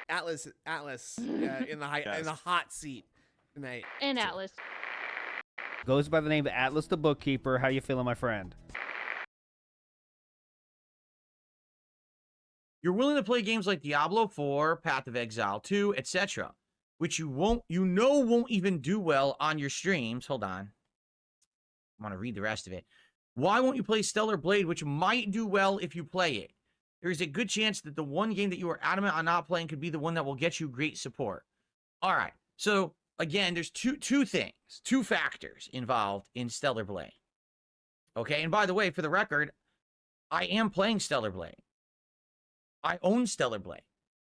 Atlas in the hot seat tonight. And Atlas. Goes by the name of Atlas the Bookkeeper. How you feeling, my friend? You're willing to play games like Diablo 4, Path of Exile 2, etc., which won't even do well on your streams. Hold on. I want to read the rest of it. Why won't you play Stellar Blade, which might do well if you play it? There's a good chance that the one game that you are adamant on not playing could be the one that will get you great support. All right. So, again, there's two factors involved in Stellar Blade. Okay, and by the way, for the record, I am playing Stellar Blade. I own Stellar Blade.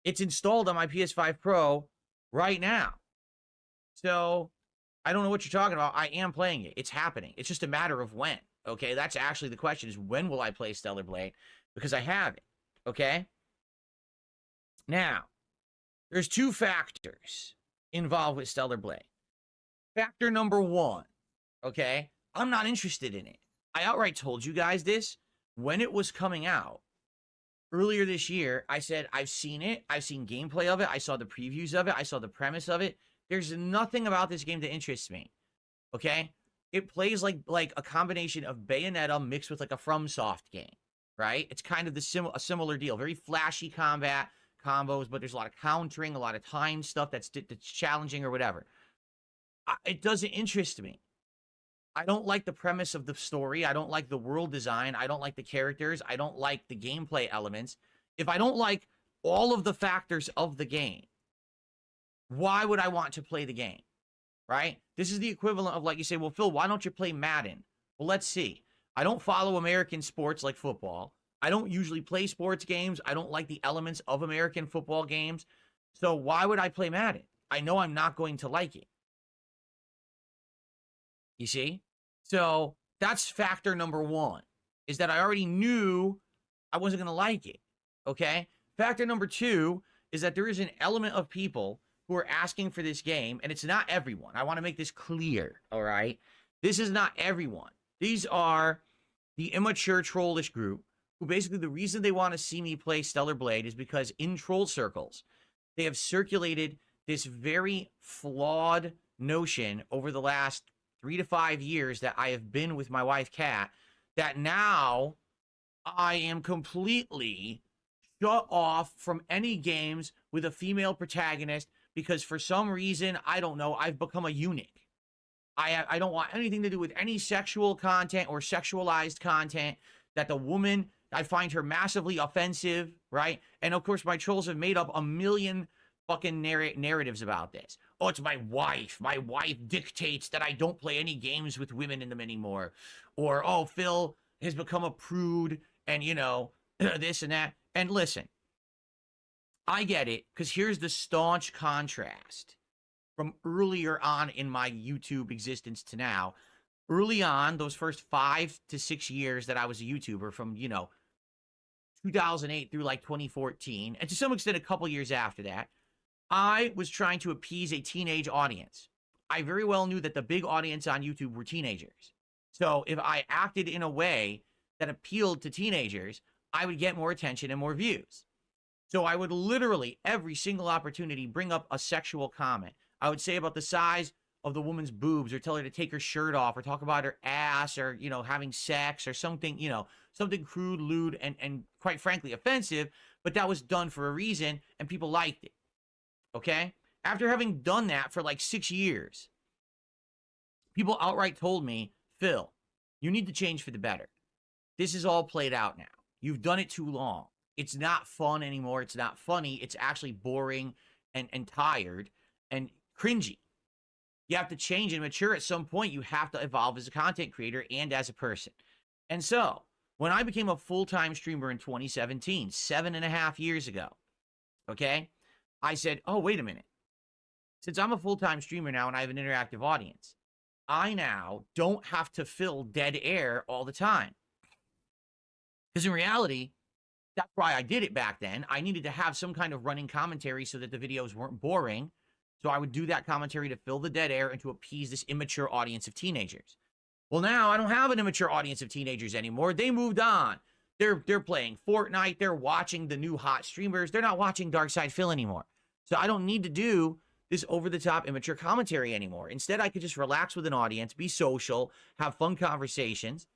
It's installed on my PS5 Pro right now. So, I don't know what you're talking about. I am playing it. It's happening. It's just a matter of when. Okay, that's actually the question, is when will I play Stellar Blade? Because I have it. Okay? Now, there's two factors involved with Stellar Blade. Factor number one, okay? I'm not interested in it. I outright told you guys this when it was coming out. Earlier this year, I said, I've seen it. I've seen gameplay of it. I saw the previews of it. I saw the premise of it. There's nothing about this game that interests me. Okay? It plays like a combination of Bayonetta mixed with like a FromSoft game, right? It's kind of a similar deal. Very flashy combat combos, but there's a lot of countering, a lot of time stuff that's challenging or whatever. It doesn't interest me. I don't like the premise of the story. I don't like the world design. I don't like the characters. I don't like the gameplay elements. If I don't like all of the factors of the game, why would I want to play the game? Right? This is the equivalent of, like, you say, well, Phil, why don't you play Madden? Well, let's see. I don't follow American sports like football. I don't usually play sports games. I don't like the elements of American football games. So why would I play Madden? I know I'm not going to like it. You see? So that's factor number one, is that I already knew I wasn't going to like it. Okay? Factor number two is that there is an element of people who are asking for this game, and it's not everyone. I want to make this clear, all right? This is not everyone. These are the immature trollish group who basically the reason they want to see me play Stellar Blade is because in troll circles, they have circulated this very flawed notion over the last 3 to 5 years that I have been with my wife, Kat, that now I am completely shut off from any games with a female protagonist because for some reason, I don't know, I've become a eunuch. I don't want anything to do with any sexual content or sexualized content, that the woman, I find her massively offensive, right? And of course, my trolls have made up a million fucking narratives about this. Oh, it's my wife. My wife dictates that I don't play any games with women in them anymore. Or, oh, Phil has become a prude and, you know, this and that. And listen, I get it, because here's the staunch contrast from earlier on in my YouTube existence to now. Early on, those first 5 to 6 years that I was a YouTuber, from, you know, 2008 through like 2014, and to some extent a couple years after that, I was trying to appease a teenage audience. I very well knew that the big audience on YouTube were teenagers. So if I acted in a way that appealed to teenagers, I would get more attention and more views. So I would literally, every single opportunity, bring up a sexual comment. I would say about the size of the woman's boobs, or tell her to take her shirt off, or talk about her ass, or, you know, having sex, or something, you know, something crude, lewd, and quite frankly offensive, but that was done for a reason, and people liked it. Okay? After having done that for like 6 years, people outright told me, Phil, you need to change for the better. This is all played out now. You've done it too long. It's not fun anymore. It's not funny. It's actually boring and tired and cringy. You have to change and mature. At some point, you have to evolve as a content creator and as a person. And so, when I became a full-time streamer in 2017, 7.5 years ago, okay, I said, oh, wait a minute. Since I'm a full-time streamer now and I have an interactive audience, I now don't have to fill dead air all the time. Because in reality, that's why I did it back then. I needed to have some kind of running commentary so that the videos weren't boring. So I would do that commentary to fill the dead air and to appease this immature audience of teenagers. Well, now I don't have an immature audience of teenagers anymore. They moved on. They're playing Fortnite. They're watching the new hot streamers. They're not watching Darkside Phil anymore. So I don't need to do this over-the-top immature commentary anymore. Instead, I could just relax with an audience, be social, have fun conversations.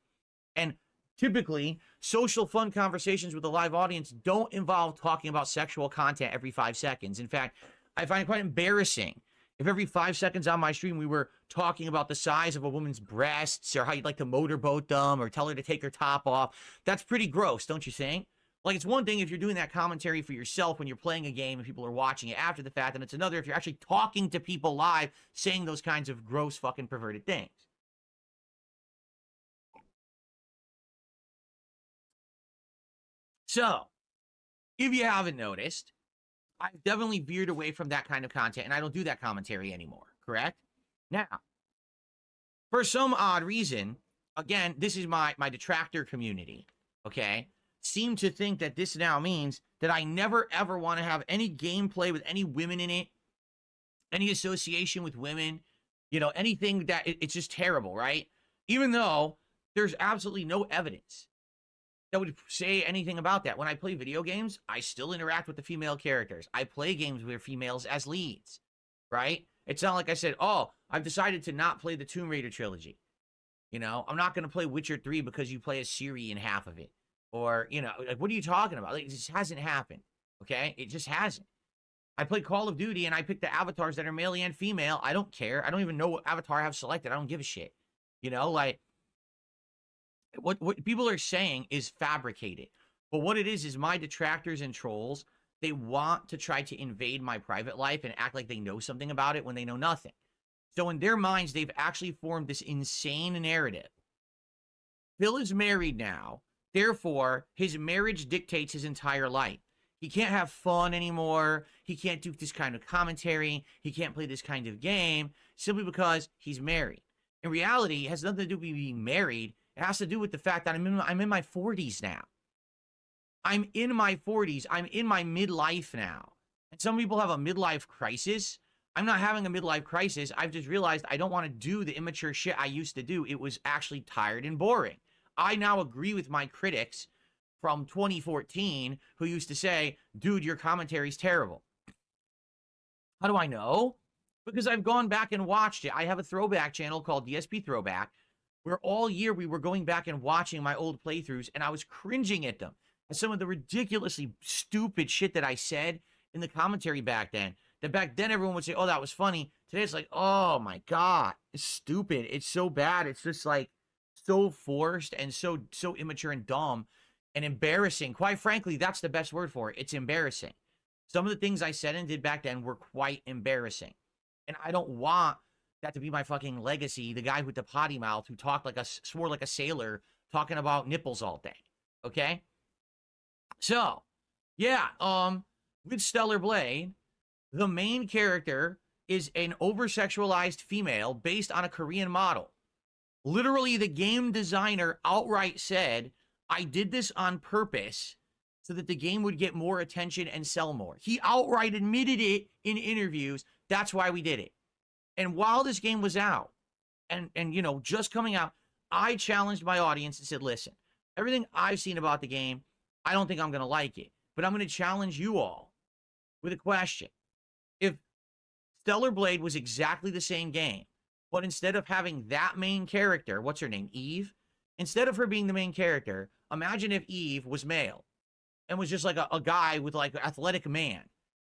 And typically, social fun conversations with a live audience don't involve talking about sexual content every 5 seconds. In fact, I find it quite embarrassing if every 5 seconds on my stream we were talking about the size of a woman's breasts or how you'd like to motorboat them or tell her to take her top off. That's pretty gross, don't you think? Like, it's one thing if you're doing that commentary for yourself when you're playing a game and people are watching it after the fact, and it's another if you're actually talking to people live saying those kinds of gross fucking perverted things. So, if you haven't noticed, I've definitely veered away from that kind of content, and I don't do that commentary anymore, correct? Now, for some odd reason, again, this is my detractor community, okay? Seem to think that this now means that I never, ever want to have any gameplay with any women in it, any association with women, you know, anything that, it's just terrible, right? Even though there's absolutely no evidence that would say anything about that. When I play video games, I still interact with the female characters. I play games with females as leads, right? It's not like I said, oh, I've decided to not play the Tomb Raider trilogy. You know, I'm not going to play Witcher 3 because you play as Ciri in half of it. Or, you know, like, what are you talking about? Like, it just hasn't happened, okay? It just hasn't. I play Call of Duty and I pick the avatars that are male and female. I don't care. I don't even know what avatar I have selected. I don't give a shit. You know, like, what people are saying is fabricated. But what it is my detractors and trolls, they want to try to invade my private life and act like they know something about it when they know nothing. So in their minds, they've actually formed this insane narrative. Phil is married now. Therefore, his marriage dictates his entire life. He can't have fun anymore. He can't do this kind of commentary. He can't play this kind of game simply because he's married. In reality, it has nothing to do with being married. It has to do with the fact that I'm in my 40s now. I'm in my 40s. I'm in my midlife now. And some people have a midlife crisis. I'm not having a midlife crisis. I've just realized I don't want to do the immature shit I used to do. It was actually tired and boring. I now agree with my critics from 2014 who used to say, dude, your commentary's terrible. How do I know? Because I've gone back and watched it. I have a throwback channel called DSP Throwback, where all year we were going back and watching my old playthroughs, and I was cringing at them. And some of the ridiculously stupid shit that I said in the commentary back then, that back then everyone would say, oh, that was funny. Today it's like, oh my God, it's stupid. It's so bad. It's just like so forced and so immature and dumb and embarrassing. Quite frankly, that's the best word for it. It's embarrassing. Some of the things I said and did back then were quite embarrassing. And I don't want that to be my fucking legacy. The guy with the potty mouth who swore like a sailor talking about nipples all day. Okay? So, yeah, with Stellar Blade, the main character is an over-sexualized female based on a Korean model. Literally, the game designer outright said, I did this on purpose so that the game would get more attention and sell more. He outright admitted it in interviews. That's why we did it. And while this game was out and you know, just coming out, I challenged my audience and said, listen, everything I've seen about the game, I don't think I'm going to like it. But I'm going to challenge you all with a question. If Stellar Blade was exactly the same game, but instead of having that main character, what's her name, Eve? Instead of her being the main character, imagine if Eve was male and was just like a guy with like an athletic man.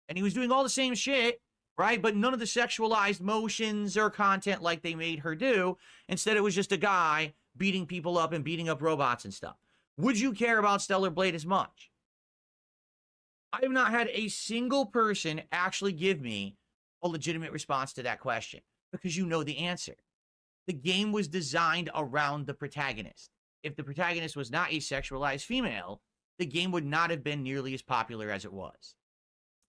And he was doing all the same shit, right? But none of the sexualized motions or content like they made her do. Instead, it was just a guy beating people up and beating up robots and stuff. Would you care about Stellar Blade as much? I have not had a single person actually give me a legitimate response to that question, because you know the answer. The game was designed around the protagonist. If the protagonist was not a sexualized female, the game would not have been nearly as popular as it was.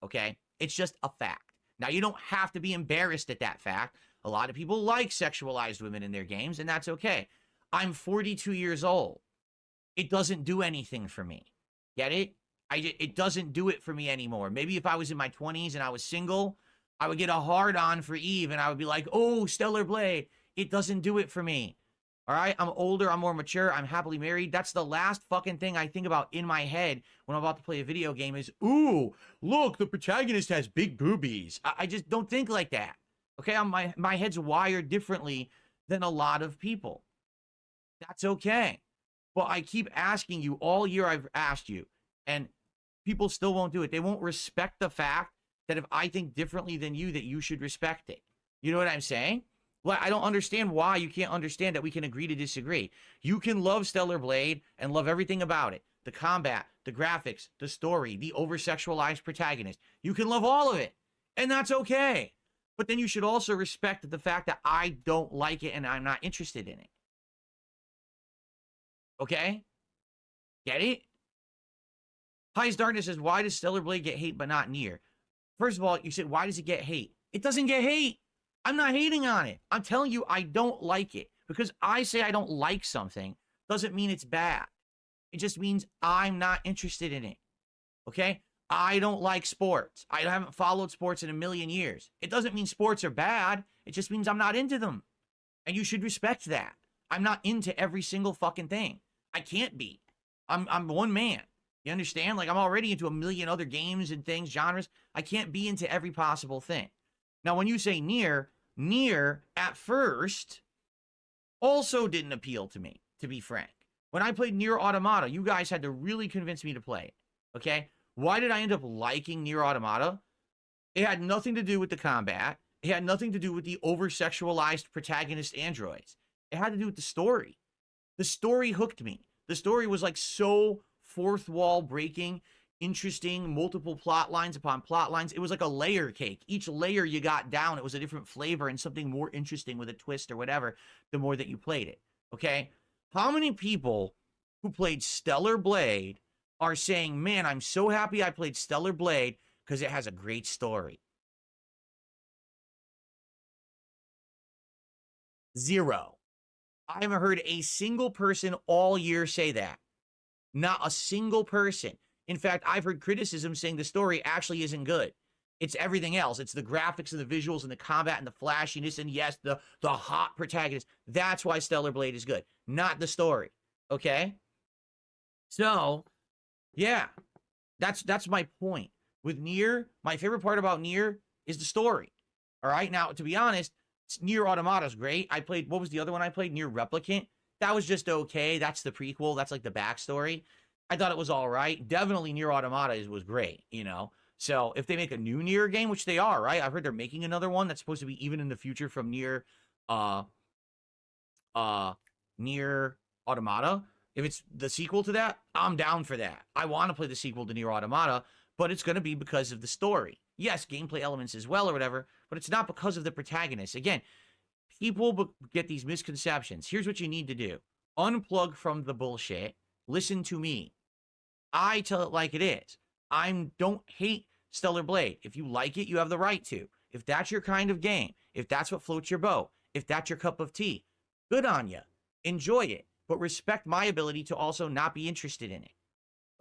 Okay? It's just a fact. Now, you don't have to be embarrassed at that fact. A lot of people like sexualized women in their games, and that's okay. I'm 42 years old. It doesn't do anything for me. Get it? It doesn't do it for me anymore. Maybe if I was in my 20s and I was single, I would get a hard-on for Eve, and I would be like, oh, Stellar Blade. It doesn't do it for me. All right, I'm older, I'm more mature, I'm happily married. That's the last fucking thing I think about in my head when I'm about to play a video game is, ooh, look, the protagonist has big boobies. I just don't think like that. Okay, my head's wired differently than a lot of people. That's okay. But I keep asking you, all year I've asked you, and people still won't do it. They won't respect the fact that if I think differently than you, that you should respect it. You know what I'm saying? Well, I don't understand why you can't understand that we can agree to disagree. You can love Stellar Blade and love everything about it. The combat, the graphics, the story, the over-sexualized protagonist. You can love all of it, and that's okay. But then you should also respect the fact that I don't like it and I'm not interested in it. Okay? Get it? Highest Darkness says, why does Stellar Blade get hate but not Nier? First of all, you said, why does it get hate? It doesn't get hate. I'm not hating on it. I'm telling you I don't like it. Because I say I don't like something doesn't mean it's bad. It just means I'm not interested in it. Okay? I don't like sports. I haven't followed sports in a million years. It doesn't mean sports are bad. It just means I'm not into them. And you should respect that. I'm not into every single fucking thing. I can't be. I'm one man. You understand? Like, I'm already into a million other games and things, genres. I can't be into every possible thing. Now, when you say Nier at first also didn't appeal to me, to be frank. When I played Nier Automata, you guys had to really convince me to play it, okay? Why did I end up liking Nier Automata? It had nothing to do with the combat. It had nothing to do with the over-sexualized protagonist androids. It had to do with the story. The story hooked me. The story was like so fourth wall breaking, interesting, multiple plot lines upon plot lines. It was like a layer cake. Each layer you got down, it was a different flavor and something more interesting with a twist or whatever, the more that you played it, okay? How many people who played Stellar Blade are saying, man, I'm so happy I played Stellar Blade because it has a great story? Zero. I haven't heard a single person all year say that. Not a single person. In fact, I've heard criticism saying the story actually isn't good. It's everything else. It's the graphics and the visuals and the combat and the flashiness and, yes, the hot protagonist. That's why Stellar Blade is good, not the story, okay? So, yeah, that's my point. With Nier, my favorite part about Nier is the story, all right? Now, to be honest, Nier Automata is great. I played, what was the other one I played? Nier Replicant. That was just okay. That's the prequel. That's like the backstory. I thought it was all right. Definitely Nier Automata was great, you know? So if they make a new Nier game, which they are, right? I've heard they're making another one that's supposed to be even in the future from Nier Automata. If it's the sequel to that, I'm down for that. I want to play the sequel to Nier Automata, but it's going to be because of the story. Yes, gameplay elements as well or whatever, but it's not because of the protagonist. Again, people get these misconceptions. Here's what you need to do. Unplug from the bullshit. Listen to me. I tell it like it is. I don't hate Stellar Blade. If you like it, you have the right to. If that's your kind of game, if that's what floats your boat, if that's your cup of tea, good on you. Enjoy it, but respect my ability to also not be interested in it.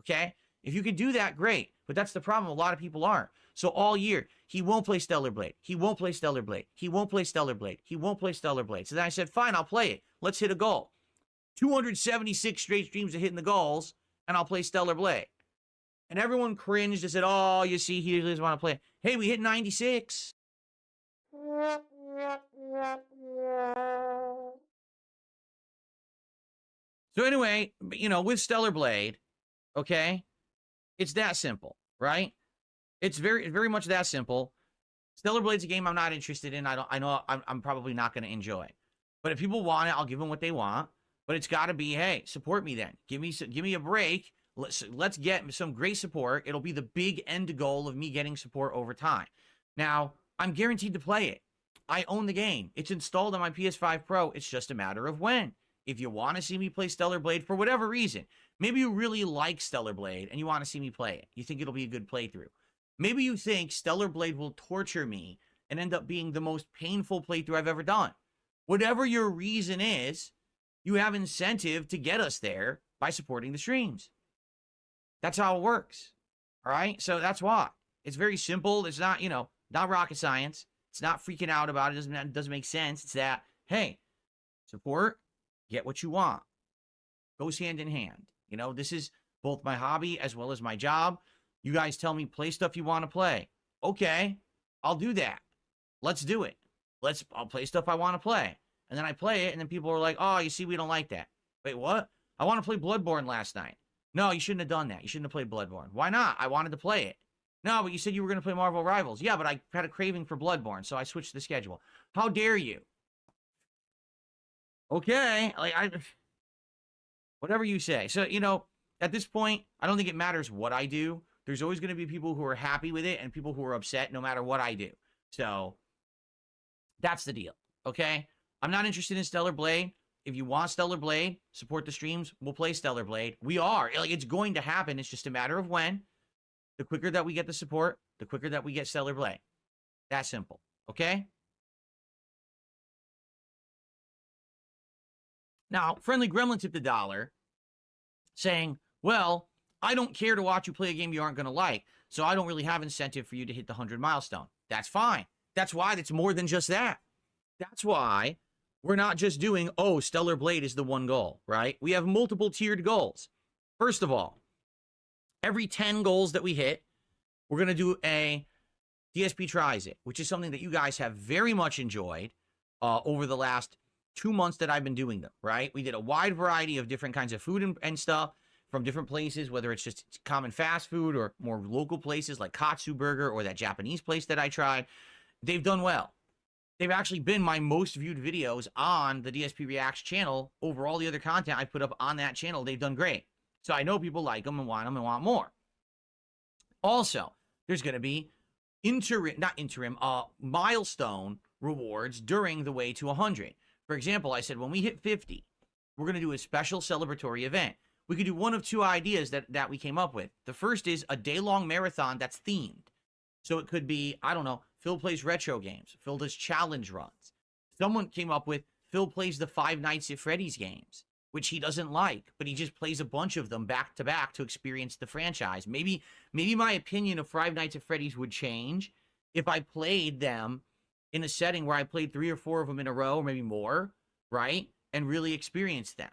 Okay? If you can do that, great. But that's the problem. A lot of people aren't. So all year, he won't play Stellar Blade. He won't play Stellar Blade. He won't play Stellar Blade. He won't play Stellar Blade. So then I said, fine, I'll play it. Let's hit a goal. 276 straight streams of hitting the goals, and I'll play Stellar Blade. And everyone cringed and said, oh, you see, he doesn't want to play it. Hey, we hit 96. So anyway, you know, with Stellar Blade, okay, it's that simple, right? It's very much that simple. Stellar Blade's a game I'm not interested in. I know I'm probably not going to enjoy. But if people want it, I'll give them what they want. But it's got to be, hey, support me then. Give me a break. Let's get some great support. It'll be the big end goal of me getting support over time. Now, I'm guaranteed to play it. I own the game. It's installed on my PS5 Pro. It's just a matter of when. If you want to see me play Stellar Blade for whatever reason, maybe you really like Stellar Blade and you want to see me play it. You think it'll be a good playthrough. Maybe you think Stellar Blade will torture me and end up being the most painful playthrough I've ever done. Whatever your reason is, you have incentive to get us there by supporting the streams. That's how it works. All right? So that's why. It's very simple. It's not, you know, not rocket science. It's not freaking out about it. It doesn't make sense. It's that, hey, support, get what you want. Goes hand in hand. You know, this is both my hobby as well as my job. You guys tell me play stuff you want to play. Okay, I'll do that. Let's do it. I'll play stuff I want to play. And then I play it, and then people are like, oh, you see, we don't like that. Wait, what? I want to play Bloodborne last night. No, you shouldn't have done that. You shouldn't have played Bloodborne. Why not? I wanted to play it. No, but you said you were going to play Marvel Rivals. Yeah, but I had a craving for Bloodborne, so I switched the schedule. How dare you? Okay, whatever you say. So, you know, at this point, I don't think it matters what I do. There's always going to be people who are happy with it and people who are upset no matter what I do. So, that's the deal, okay? I'm not interested in Stellar Blade. If you want Stellar Blade, support the streams. We'll play Stellar Blade. We are. Like, it's going to happen. It's just a matter of when. The quicker that we get the support, the quicker that we get Stellar Blade. That simple, okay? Now, Friendly Gremlin tipped $1 saying, well, I don't care to watch you play a game you aren't going to like, so I don't really have incentive for you to hit the 100 milestone. That's fine. That's why it's more than just that. That's why we're not just doing, oh, Stellar Blade is the one goal, right? We have multiple tiered goals. First of all, every 10 goals that we hit, we're going to do a DSP Tries It, which is something that you guys have very much enjoyed over the last 2 months that I've been doing them, right? We did a wide variety of different kinds of food and stuff from different places, whether it's just common fast food or more local places like Katsu Burger or that Japanese place that I tried. They've done well. They've actually been my most viewed videos on the DSP Reacts channel over all the other content I put up on that channel. They've done great. So I know people like them and want more. Also, there's going to be milestone rewards during the way to 100. For example, I said when we hit 50, we're going to do a special celebratory event. We could do one of two ideas that we came up with. The first is a day-long marathon that's themed. So it could be, I don't know, Phil plays retro games. Phil does challenge runs. Someone came up with Phil plays the Five Nights at Freddy's games, which he doesn't like, but he just plays a bunch of them back to back to experience the franchise. Maybe my opinion of Five Nights at Freddy's would change if I played them in a setting where I played 3 or 4 of them in a row, or maybe more, right? And really experienced them,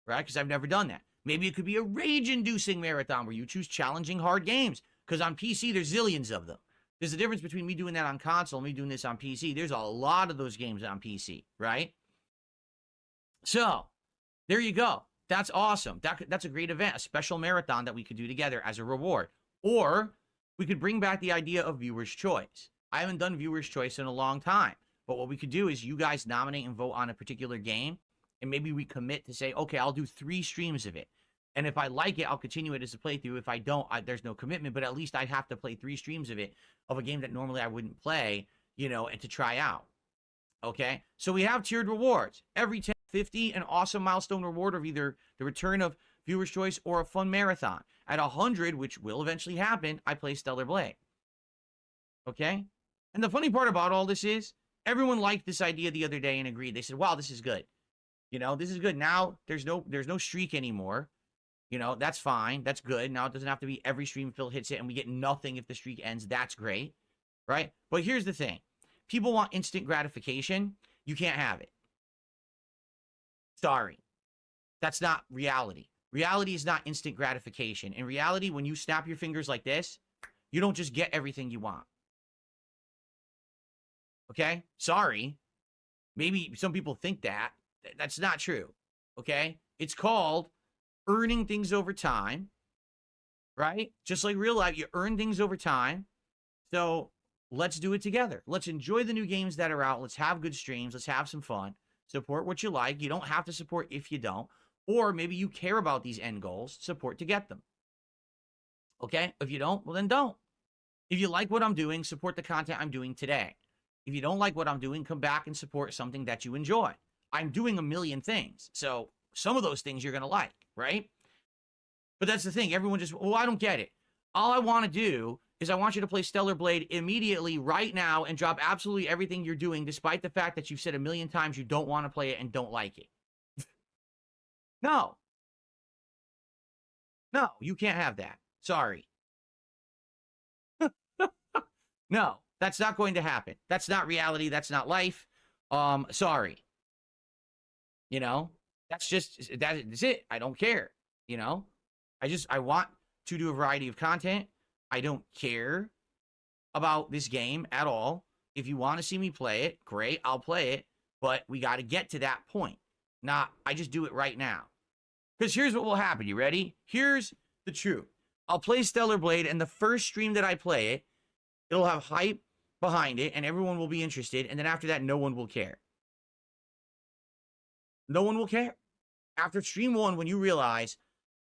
right? Because I've never done that. Maybe it could be a rage-inducing marathon where you choose challenging hard games, because on PC, there's zillions of them. There's a difference between me doing that on console and me doing this on PC. There's a lot of those games on PC, right? So, there you go. That's awesome. That's a great event, a special marathon that we could do together as a reward. Or we could bring back the idea of viewer's choice. I haven't done viewer's choice in a long time. But what we could do is you guys nominate and vote on a particular game. And maybe we commit to say, okay, I'll do 3 streams of it. And if I like it, I'll continue it as a playthrough. If I don't, there's no commitment. But at least I'd have to play 3 streams of it, of a game that normally I wouldn't play, you know, and to try out. Okay? So we have tiered rewards. Every 10, 50, an awesome milestone reward of either the return of viewer's choice or a fun marathon. At 100, which will eventually happen, I play Stellar Blade. Okay? And the funny part about all this is, everyone liked this idea the other day and agreed. They said, wow, this is good. You know, this is good. Now, there's no streak anymore. You know, that's fine. That's good. Now, it doesn't have to be every stream Phil hits it and we get nothing if the streak ends. That's great. Right? But here's the thing. People want instant gratification. You can't have it. Sorry. That's not reality. Reality is not instant gratification. In reality, when you snap your fingers like this, you don't just get everything you want. Okay? Sorry. Maybe some people think that. That's not true. Okay? It's called earning things over time. Right? Just like real life, you earn things over time. So let's do it together. Let's enjoy the new games that are out. Let's have good streams. Let's have some fun. Support what you like. You don't have to support if you don't. Or maybe you care about these end goals. Support to get them. Okay? If you don't, well then don't. If you like what I'm doing, support the content I'm doing today. If you don't like what I'm doing, come back and support something that you enjoy. I'm doing a million things. So some of those things you're going to like, right? But that's the thing. Everyone just, well, I don't get it. All I want to do is I want you to play Stellar Blade immediately right now and drop absolutely everything you're doing, despite the fact that you've said a million times you don't want to play it and don't like it. No. No, you can't have that. Sorry. No, that's not going to happen. That's not reality. That's not life. Sorry. You know? That's it. I don't care. You know, I want to do a variety of content. I don't care about this game at all. If you want to see me play it, great, I'll play it. But we got to get to that point. Not, I just do it right now. Because here's what will happen. You ready? Here's the truth. I'll play Stellar Blade, and the first stream that I play it, it'll have hype behind it, and everyone will be interested. And then after that, no one will care. No one will care. After stream 1, when you realize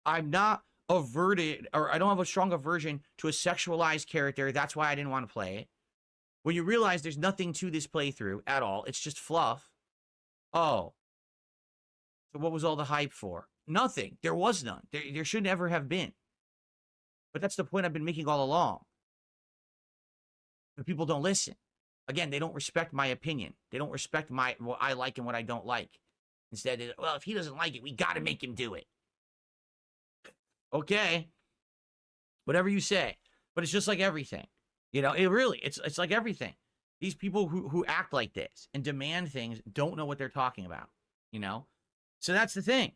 I'm not averted, or I don't have a strong aversion to a sexualized character, that's why I didn't want to play it. When you realize there's nothing to this playthrough at all, it's just fluff. Oh. So what was all the hype for? Nothing. There was none. There should never have been. But that's the point I've been making all along. But people don't listen. Again, they don't respect my opinion. They don't respect what I like and what I don't like. Instead, well, if he doesn't like it, we got to make him do it. Okay. Whatever you say. But it's just like everything. You know, it's like everything. These people who act like this and demand things don't know what they're talking about. You know? So that's the thing.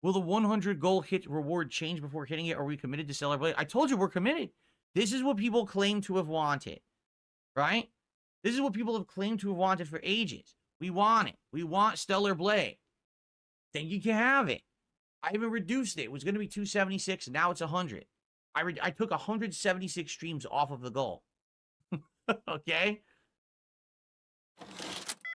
Will the 100 goal hit reward change before hitting it? Are we committed to Stellar Blade? I told you we're committed. This is what people claim to have wanted. Right? This is what people have claimed to have wanted for ages. We want it. We want Stellar Blade. Then you can have it. I even reduced it. It was going to be 276, and now it's 100. I took 176 streams off of the goal. Okay?